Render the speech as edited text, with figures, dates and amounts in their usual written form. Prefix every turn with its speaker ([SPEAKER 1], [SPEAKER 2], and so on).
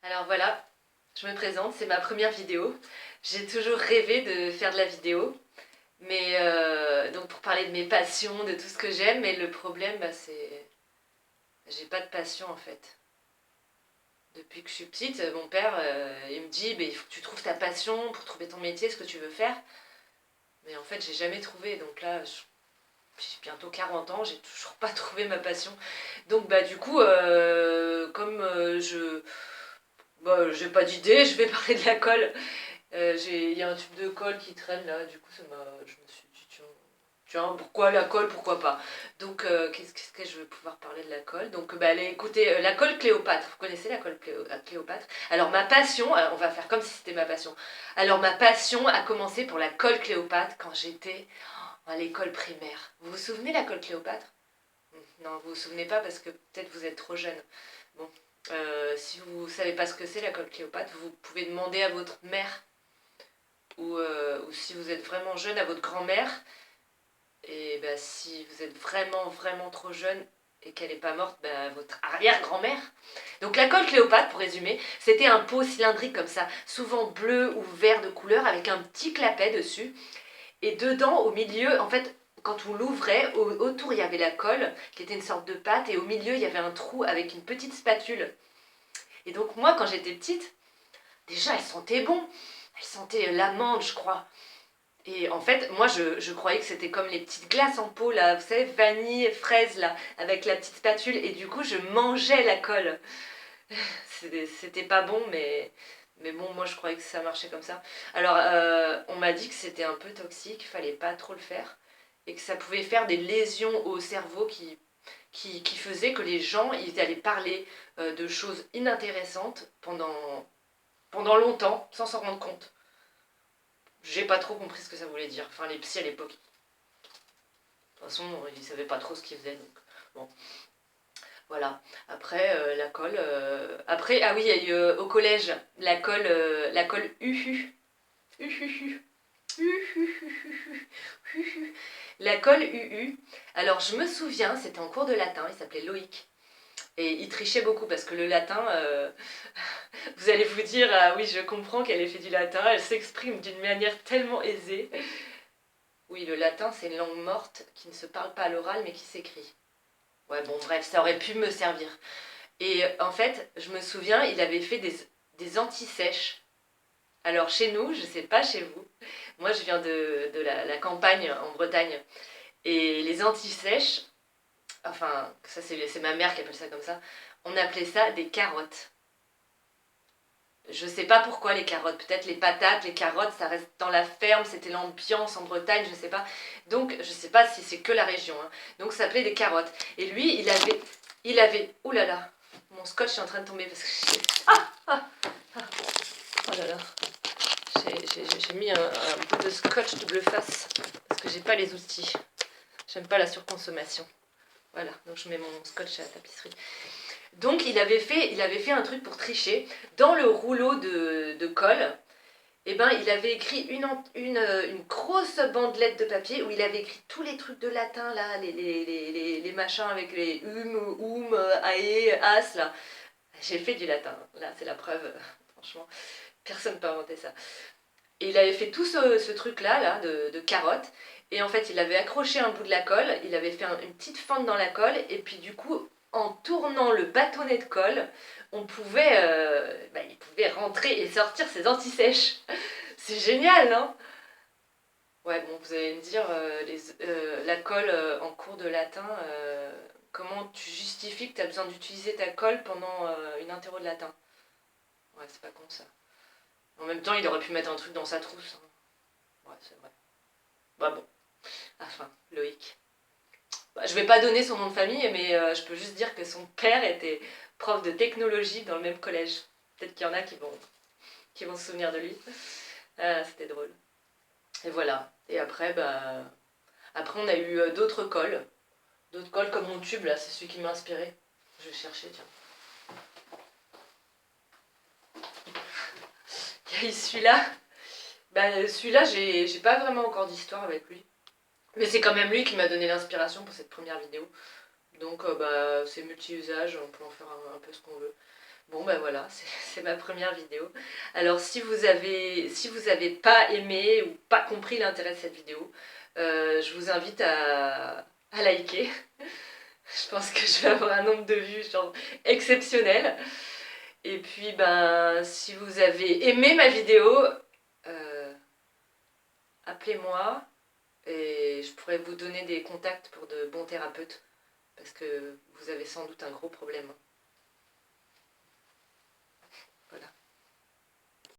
[SPEAKER 1] Alors voilà, je me présente, c'est ma première vidéo. J'ai toujours rêvé de faire de la vidéo, mais donc pour parler de mes passions, de tout ce que j'aime, mais le problème, c'est... J'ai pas de passion en fait. Depuis que je suis petite, mon père, il me dit, il faut que tu trouves ta passion pour trouver ton métier, ce que tu veux faire. Mais en fait, j'ai jamais trouvé, donc là, j'ai bientôt 40 ans, j'ai toujours pas trouvé ma passion. Donc du coup, comme j'ai pas d'idée, je vais parler de la colle. Il y a un tube de colle qui traîne là, du coup je me suis dit tiens, pourquoi la colle, pourquoi pas. Donc qu'est-ce que je vais pouvoir parler de la colle. Donc allez écoutez, la colle Cléopâtre, vous connaissez la colle Cléopâtre. Alors ma passion, on va faire comme si c'était ma passion. Alors ma passion a commencé pour la colle Cléopâtre quand j'étais à l'école primaire. Vous vous souvenez de la colle Cléopâtre? Non, vous vous souvenez pas parce que peut-être vous êtes trop jeune. Bon, si vous savez pas ce que c'est la colle Cléopâtre, vous pouvez demander à votre mère ou si vous êtes vraiment jeune à votre grand-mère. Et si vous êtes vraiment vraiment trop jeune et qu'elle n'est pas morte, votre arrière-grand-mère. Donc la colle Cléopâtre, pour résumer, c'était un pot cylindrique comme ça, souvent bleu ou vert de couleur, avec un petit clapet dessus. Et dedans, au milieu, en fait, quand vous l'ouvrez, autour il y avait la colle, qui était une sorte de pâte, et au milieu il y avait un trou avec une petite spatule. Et donc moi, quand j'étais petite, déjà elle sentait bon. Elle sentait l'amande, je crois. Et en fait, moi, je croyais que c'était comme les petites glaces en pot, là, vous savez, vanille, fraise, là, avec la petite spatule. Et du coup, je mangeais la colle. C'était pas bon, mais bon, moi, je croyais que ça marchait comme ça. Alors, on m'a dit que c'était un peu toxique, il fallait pas trop le faire. Et que ça pouvait faire des lésions au cerveau qui faisaient que les gens, ils allaient parler de choses inintéressantes pendant longtemps, sans s'en rendre compte. J'ai pas trop compris ce que ça voulait dire. Enfin, les psys à l'époque. De toute façon, ils savaient pas trop ce qu'ils faisaient. Donc, bon, voilà. Après, la colle. Après, ah oui, il y a eu au collège la colle UHU. UHU. La colle UU. Alors, je me souviens, c'était en cours de latin, il s'appelait Loïc. Et il trichait beaucoup parce que le latin, vous allez vous dire, ah oui, je comprends qu'elle ait fait du latin, elle s'exprime d'une manière tellement aisée. Oui, le latin, c'est une langue morte qui ne se parle pas à l'oral, mais qui s'écrit. Ouais, bon, bref, ça aurait pu me servir. Et en fait, je me souviens, il avait fait des anti-sèches. Alors, chez nous, je sais pas chez vous, moi, je viens de la campagne en Bretagne. Et les anti-sèches, enfin, ça, c'est ma mère qui appelle ça comme ça, on appelait ça des carottes. Je sais pas pourquoi les carottes, peut-être les patates, les carottes, ça reste dans la ferme, c'était l'ambiance en Bretagne, je sais pas. Donc, je sais pas si c'est que la région, hein. Donc, ça s'appelait des carottes. Et lui, ouh là là, mon scotch est en train de tomber parce que oh là là, j'ai mis un bout de scotch double face parce que j'ai pas les outils. J'aime pas la surconsommation. Voilà, donc je mets mon scotch à la tapisserie. Donc il avait fait un truc pour tricher. Dans le rouleau de colle, il avait écrit une grosse bandelette de papier où il avait écrit tous les trucs de latin, là, les machins avec les ae, as, là. J'ai fait du latin, là, c'est la preuve, franchement. Personne ne peut inventer ça. Et il avait fait tout ce truc-là, là, de carotte. Et en fait, il avait accroché un bout de la colle, il avait fait une petite fente dans la colle, et puis du coup, en tournant le bâtonnet de colle, il pouvait rentrer et sortir ses anti-sèches. C'est génial, non? Ouais, bon, vous allez me dire, la colle en cours de latin, comment tu justifies que tu as besoin d'utiliser ta colle pendant une interro de latin? Ouais, c'est pas con ça. En même temps, il aurait pu mettre un truc dans sa trousse, hein. Ouais, c'est vrai. Bah bon. Enfin, Loïc. Je vais pas donner son nom de famille, mais je peux juste dire que son père était prof de technologie dans le même collège. Peut-être qu'il y en a qui vont se souvenir de lui. C'était drôle. Et voilà. Et après, après on a eu d'autres cols. D'autres cols comme mon tube, là, c'est celui qui m'a inspiré. Je vais chercher, tiens. Il y a eu celui-là. Celui-là, j'ai pas vraiment encore d'histoire avec lui. Mais c'est quand même lui qui m'a donné l'inspiration pour cette première vidéo. Donc c'est multi-usage, on peut en faire un peu ce qu'on veut. Bon ben voilà, c'est ma première vidéo. Alors si vous avez pas aimé ou pas compris l'intérêt de cette vidéo, je vous invite à liker. Je pense que je vais avoir un nombre de vues genre exceptionnel. Et puis ben si vous avez aimé ma vidéo, appelez-moi et je pourrais vous donner des contacts pour de bons thérapeutes parce que vous avez sans doute un gros problème.